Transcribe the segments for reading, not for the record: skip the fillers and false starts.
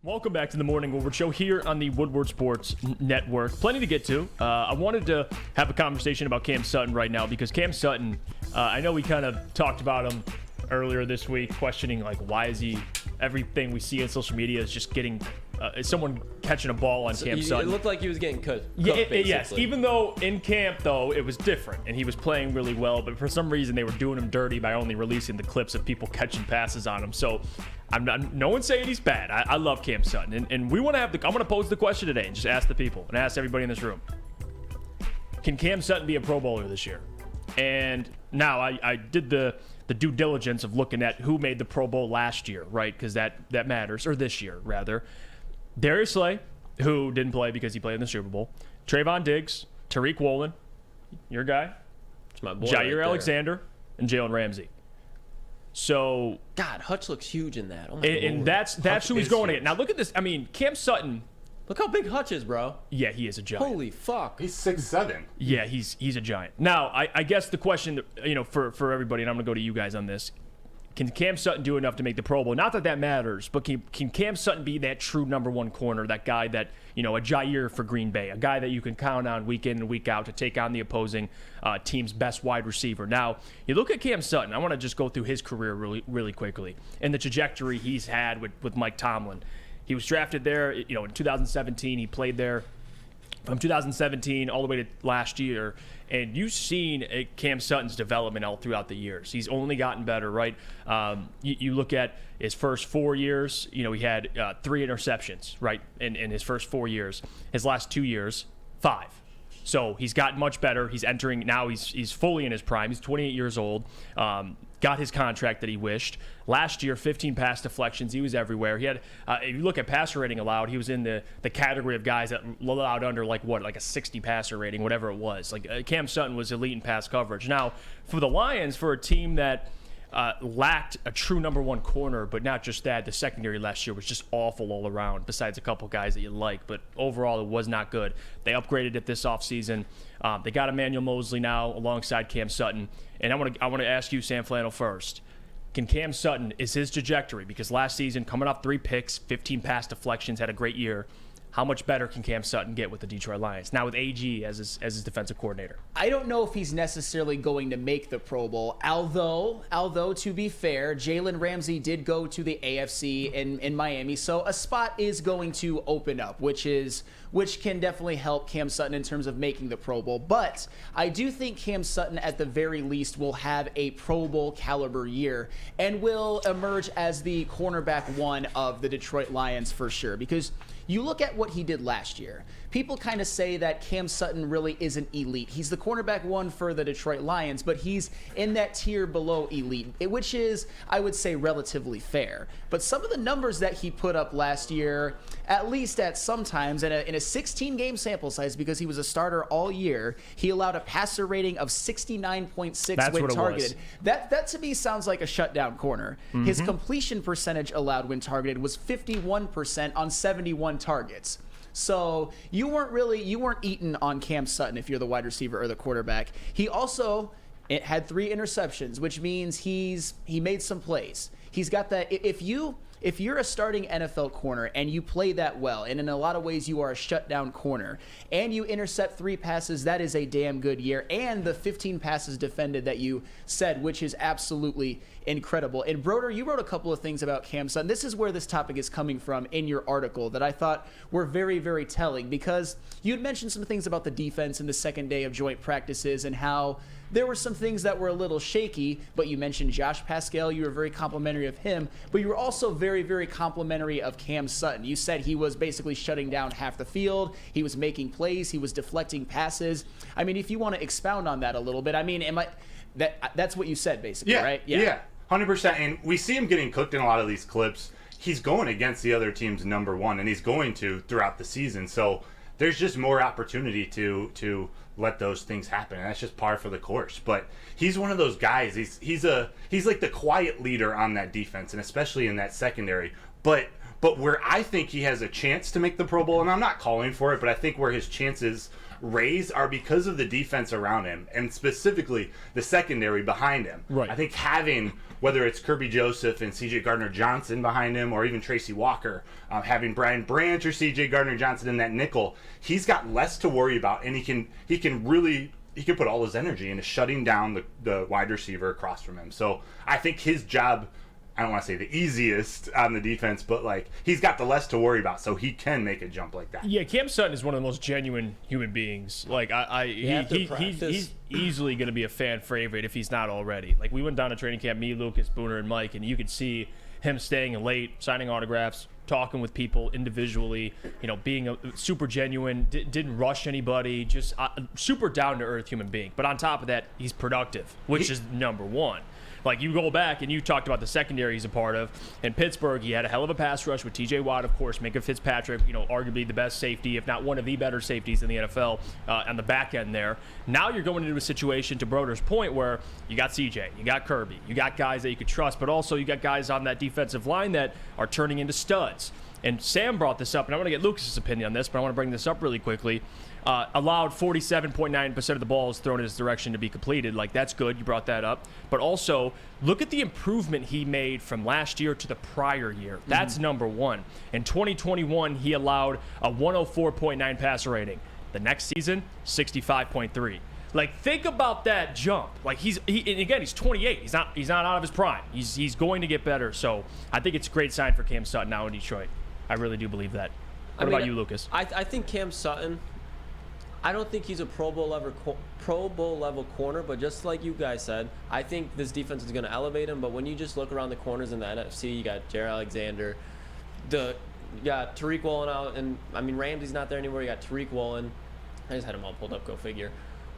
Welcome back to the Morning Woodward Show here on the Woodward Sports Network. Plenty to get to. I wanted to have a conversation about Cam Sutton right now because Cam Sutton, I know we kind of talked about him earlier this week, questioning like why is he, everything we see on social media is just getting, is someone catching a ball on Cam Sutton. It looked like he was getting cooked. Yes, even though in camp, though, it was different, and he was playing really well, but for some reason they were doing him dirty by only releasing the clips of people catching passes on him. So no one's saying he's bad. I love Cam Sutton, and we want to have I'm going to pose the question today and just ask the people and ask everybody in this room. Can Cam Sutton be a Pro Bowler this year? And now I did the due diligence of looking at who made the Pro Bowl last year, right? Because that matters, or this year, rather. Darius Slay, who didn't play because he played in the Super Bowl. Trayvon Diggs, Tariq Woolen, your guy. It's my boy Jair right Alexander, and Jalen Ramsey. So God, Hutch looks huge in that. Oh my and Lord. that's who he's going to get. Now look at this. I mean, Cam Sutton. Look how big Hutch is, bro. Yeah, he is a giant. Holy fuck. He's 6'7". Yeah, he's a giant. Now, I guess the question, for everybody, and I'm going to go to you guys on this. Can Cam Sutton do enough to make the Pro Bowl? Not that matters, but can Cam Sutton be that true number one corner, that guy that, a Jair for Green Bay, a guy that you can count on week in and week out to take on the opposing team's best wide receiver? Now, you look at Cam Sutton. I want to just go through his career really, really quickly and the trajectory he's had with Mike Tomlin. He was drafted there, in 2017. He played there from 2017 all the way to last year, and you've seen Cam Sutton's development all throughout the years. He's only gotten better, right? You look at his first 4 years, he had 3 interceptions, right, in his first 4 years. His last 2 years, 5. So he's gotten much better. He's entering now. He's fully in his prime. He's 28 years old. Got his contract that he wished. Last year, 15 pass deflections. He was everywhere. He had, if you look at passer rating allowed, he was in the category of guys that allowed under like a 60 passer rating, whatever it was. Like Cam Sutton was elite in pass coverage. Now, for the Lions, for a team that lacked a true number one corner, but not just that, the secondary last year was just awful all around, besides a couple guys that you like. But overall, it was not good. They upgraded it this offseason. They got Emmanuel Mosley now alongside Cam Sutton. And I want to ask you, Sam Flannel, first. Can Cam Sutton, is his trajectory, because last season, coming off 3 picks, 15 pass deflections, had a great year. How much better can Cam Sutton get with the Detroit Lions, now with AG as his defensive coordinator? I don't know if he's necessarily going to make the Pro Bowl, although to be fair, Jalen Ramsey did go to the AFC in Miami, so a spot is going to open up, which can definitely help Cam Sutton in terms of making the Pro Bowl. But I do think Cam Sutton, at the very least, will have a Pro Bowl caliber year and will emerge as the cornerback 1 of the Detroit Lions for sure, because you look at what he did last year. People kind of say that Cam Sutton really isn't elite. He's the cornerback 1 for the Detroit Lions, but he's in that tier below elite, which is, I would say, relatively fair. But some of the numbers that he put up last year, at least at some times, in a 16-game sample size, because he was a starter all year, he allowed a passer rating of 69.6 when targeted. That to me sounds like a shutdown corner. Mm-hmm. His completion percentage allowed when targeted was 51% on 71 targets. So you weren't eating on Cam Sutton if you're the wide receiver or the quarterback. He also had 3 interceptions, which means he made some plays. He's got that. If you're a starting NFL corner and you play that well, and in a lot of ways you are a shutdown corner, and you intercept 3 passes, that is a damn good year. And the 15 passes defended that you said, which is absolutely incredible. And Broder, you wrote a couple of things about Cam Sutton. This is where this topic is coming from in your article that I thought were very, very telling, because you had mentioned some things about the defense in the second day of joint practices and how there were some things that were a little shaky, but you mentioned Josh Pascal. You were very complimentary of him, but you were also very, very complimentary of Cam Sutton. You said he was basically shutting down half the field. He was making plays. He was deflecting passes. I mean, if you want to expound on that a little bit, I mean, that's what you said basically, right? Yeah, 100%. And we see him getting cooked in a lot of these clips. He's going against the other team's number 1, and he's going to throughout the season. So there's just more opportunity to let those things happen, and that's just par for the course. But he's one of those guys. He's like the quiet leader on that defense, and especially in that secondary. But But where I think he has a chance to make the Pro Bowl, and I'm not calling for it, but I think where his chances raise are because of the defense around him, and specifically the secondary behind him. Right. I think having, whether it's Kirby Joseph and C.J. Gardner-Johnson behind him, or even Tracy Walker, having Brian Branch or C.J. Gardner-Johnson in that nickel, he's got less to worry about, and he can put all his energy into shutting down the wide receiver across from him. So I think his job, I don't want to say the easiest on the defense, but like he's got the less to worry about, so he can make a jump like that. Yeah, Cam Sutton is one of the most genuine human beings. Like he's easily going to be a fan favorite if he's not already. Like we went down to training camp, me, Lucas, Booner, and Mike, and you could see him staying late, signing autographs, talking with people individually, being a super genuine, didn't rush anybody, just super down-to-earth human being. But on top of that, he's productive, which is number one. Like, you go back and you talked about the secondary he's a part of. In Pittsburgh, he had a hell of a pass rush with T.J. Watt, of course, Minka Fitzpatrick, arguably the best safety, if not one of the better safeties in the NFL on the back end there. Now you're going into a situation, to Broder's point, where you got C.J., you got Kirby, you got guys that you could trust, but also you got guys on that defensive line that are turning into studs. And Sam brought this up, and I want to get Lucas's opinion on this, but I want to bring this up really quickly. Allowed 47.9% of the balls thrown in his direction to be completed. Like, that's good. You brought that up. But also, look at the improvement he made from last year to the prior year. That's number one. In 2021, he allowed a 104.9 passer rating. The next season, 65.3. Like, think about that jump. Like, and again, he's 28. He's not out of his prime. He's going to get better. So I think it's a great sign for Cam Sutton now in Detroit. I really do believe that. What about you, Lucas? I think Cam Sutton, I don't think he's a Pro Bowl level corner, but just like you guys said, I think this defense is going to elevate him. But when you just look around the corners in the NFC, you got Jaire Alexander, you got Tariq Woolen out, and I mean Ramsey's not there anymore. You got Tariq Woolen. I just had him all pulled up. Go figure.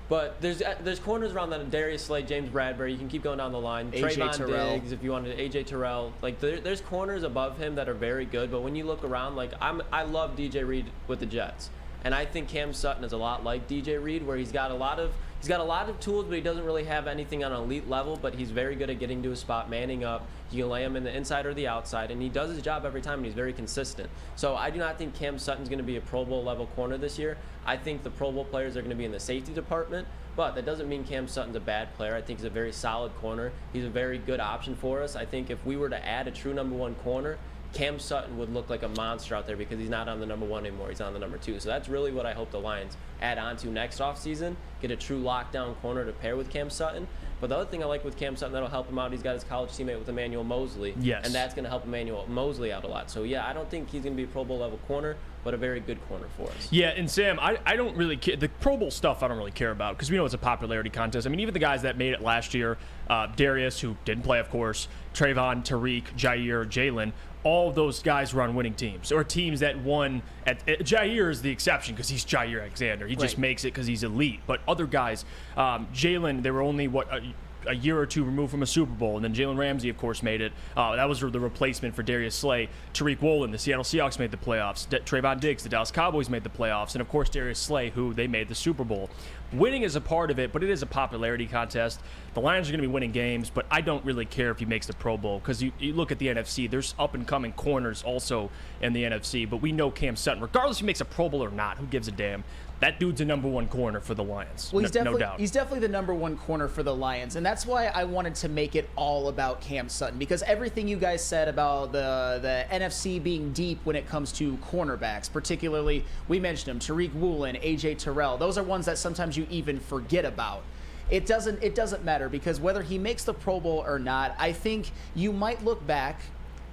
But there's corners around that. Darius Slay, James Bradbury. You can keep going down the line. Trayvon Diggs, if you wanted AJ Terrell. Like there's corners above him that are very good. But when you look around, like I love DJ Reed with the Jets, and I think Cam Sutton is a lot like DJ Reed, where he's got a lot of tools, but he doesn't really have anything on an elite level. But he's very good at getting to his spot, manning up. You can lay him in the inside or the outside, and he does his job every time, and he's very consistent. So I do not think Cam Sutton's going to be a Pro Bowl level corner this year. I think the Pro Bowl players are going to be in the safety department, but that doesn't mean Cam Sutton's a bad player. I think he's a very solid corner. He's a very good option for us. I think if we were to add a true number one corner, Cam Sutton would look like a monster out there because he's not on the number one anymore. He's on the number two. So that's really what I hope the Lions add on to next offseason, get a true lockdown corner to pair with Cam Sutton. But the other thing I like with Cam Sutton that'll help him out, he's got his college teammate with Emmanuel Mosley. Yes. And that's going to help Emmanuel Mosley out a lot. So, yeah, I don't think he's going to be a Pro Bowl level corner, but a very good corner for us. Yeah, and Sam, I don't really care. The Pro Bowl stuff I don't really care about because we know it's a popularity contest. I mean, even the guys that made it last year, Darius, who didn't play, of course, Trayvon, Tariq, Jaire, Jalen, all of those guys were on winning teams or teams that won. Jaire is the exception because he's Jaire Alexander. He just makes it because he's elite. But other guys, Jalen, they were only, a year or two removed from a Super Bowl, and then Jalen Ramsey, of course, made it. That was the replacement for Darius Slay. Tariq Woolen, the Seattle Seahawks made the playoffs. Trayvon Diggs, the Dallas Cowboys made the playoffs, and of course Darius Slay, who they made the Super Bowl. Winning is a part of it, but it is a popularity contest. The Lions are going to be winning games, but I don't really care if he makes the Pro Bowl because you look at the NFC. There's up-and-coming corners also in the NFC, but we know Cam Sutton, regardless if he makes a Pro Bowl or not, who gives a damn? That dude's a number one corner for the Lions. Well, no doubt. He's definitely the number one corner for the Lions, and that's why I wanted to make it all about Cam Sutton, because everything you guys said about the NFC being deep when it comes to cornerbacks, particularly, we mentioned them, Tariq Woolen, AJ Terrell, those are ones that sometimes you even forget about. It doesn't matter because whether he makes the Pro Bowl or not, I think you might look back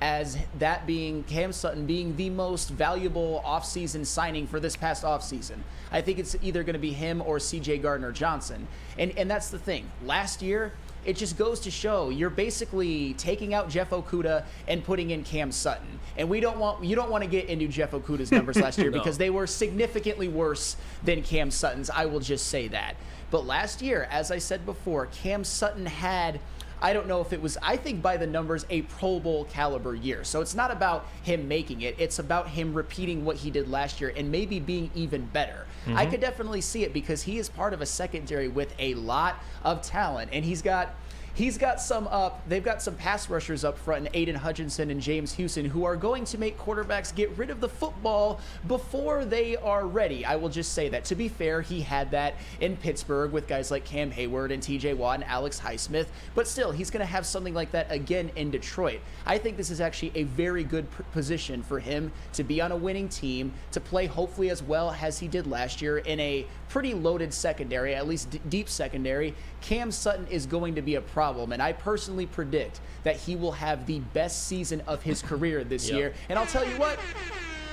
as that being Cam Sutton being the most valuable offseason signing for this past offseason. I think it's either going to be him or C.J. Gardner-Johnson. And that's the thing. Last year, it just goes to show you're basically taking out Jeff Okudah and putting in Cam Sutton. And you don't want to get into Jeff Okudah's numbers last year because they were significantly worse than Cam Sutton's. I will just say that. But last year, as I said before, Cam Sutton had, I don't know if it was, I think by the numbers, a Pro Bowl caliber year. So it's not about him making it. It's about him repeating what he did last year and maybe being even better. I could definitely see it because he is part of a secondary with a lot of talent. And he's got He's got some up. They've got some pass rushers up front in Aiden Hutchinson and James Houston who are going to make quarterbacks get rid of the football before they are ready. I will just say that. To be fair, he had that in Pittsburgh with guys like Cam Hayward and TJ Watt and Alex Highsmith, but still, he's going to have something like that again in Detroit. I think this is actually a very good position for him to be on a winning team, to play hopefully as well as he did last year in a pretty loaded secondary, at least deep secondary. Cam Sutton is going to be a problem, and I personally predict that he will have the best season of his career this year. And I'll tell you what,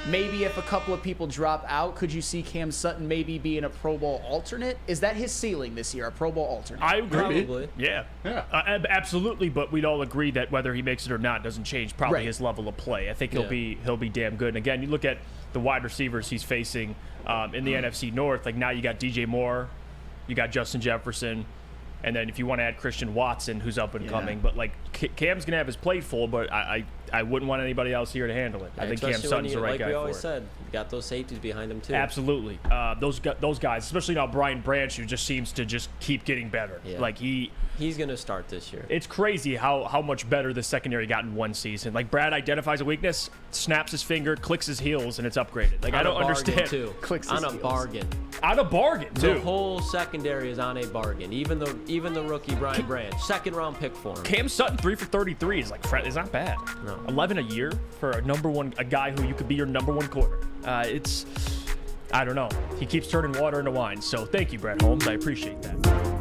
maybe if a couple of people drop out, could you see Cam Sutton maybe being a Pro Bowl alternate? Is that his ceiling this year, a Pro Bowl alternate? I agree. Probably. Yeah. Yeah. Absolutely, but we'd all agree that whether he makes it or not doesn't change probably Right. his level of play. I think he'll Yeah. be damn good. And again, you look at the wide receivers he's facing in the NFC North. Like now you got DJ Moore, you got Justin Jefferson, and then if you want to add Christian Watson, who's up and coming. But like Cam's gonna have his plate full, but I wouldn't want anybody else here to handle it. I think Cam Especially Sutton's when the right like guy we for always it. said, you got those safeties behind him too. Absolutely. Those guys, especially now Brian Branch, who just seems to just keep getting better. Yeah. Like He's gonna start this year. it's crazy how much better the secondary got in one season. Like Brad identifies a weakness, snaps his finger, clicks his heels, and it's upgraded. Like I On don't a bargain, understand. too. Clicks on his a heels. bargain. On a bargain The too. whole secondary is on a bargain. Even the rookie Brian Branch, second round pick for him. Cam Sutton 3 for 33 is is not bad. No. 11 a year for a guy who you could be your number one corner. I don't know. He keeps turning water into wine. So thank you, Brett Holmes. I appreciate that.